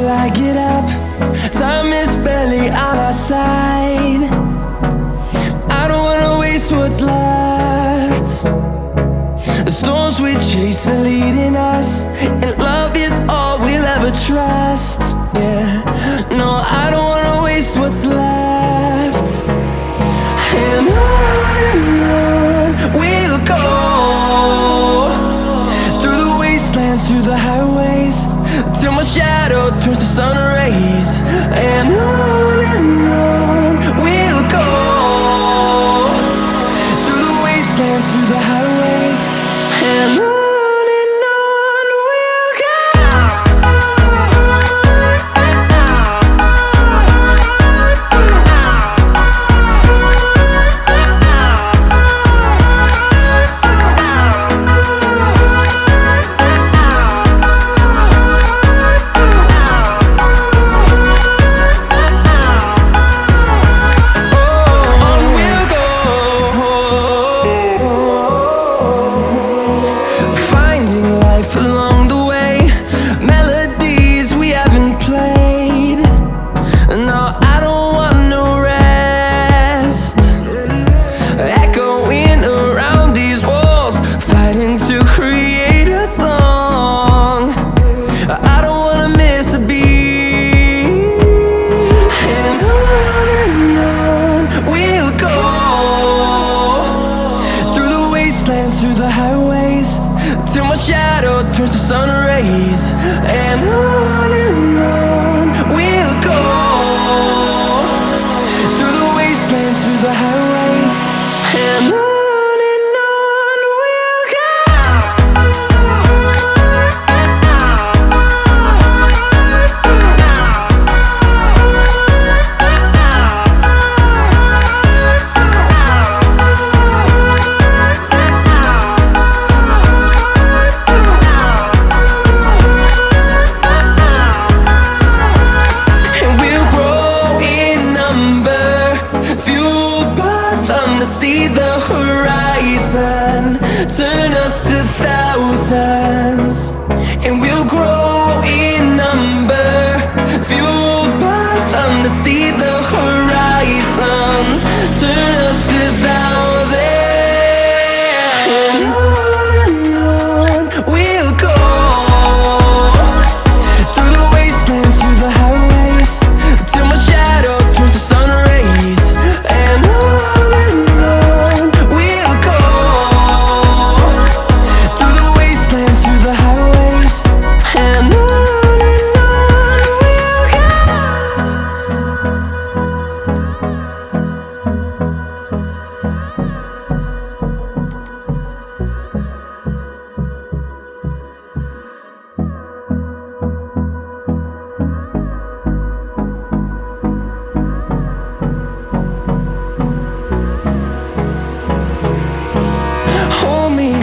till I get up. Time is barely on our side. I don't wanna waste what's left. The storms we chase are leading us, and love is all we'll ever trust. Yeah, no, I don't wanna waste what's left. And on we'll go, through the wastelands, through the highways, till my shadow turns to sun rays. And on we'll go, through the wastelands, through the highways, and on we'll go. Along the way, melodies we haven't played. No, I don't want no rest. Echoing around these walls, fighting to create a song. I don't wanna miss a beat. And on we'll go, through the wastelands, through the highways, till my shadow turns to sun rays. And on we'll go, through the wastelands, through the highways, and on we'll go. See the horizon turn us to thousands, and we'll grow in number, fueled by them. To see the horizon turn us to thousands, and on we'll go, through the wastelands, through the highways, till my shadow turns to sun rays. And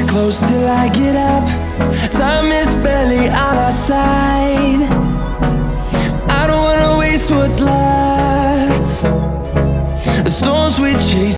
close till I get up. Time is barely on our side. I don't wanna waste what's left. The storms we chase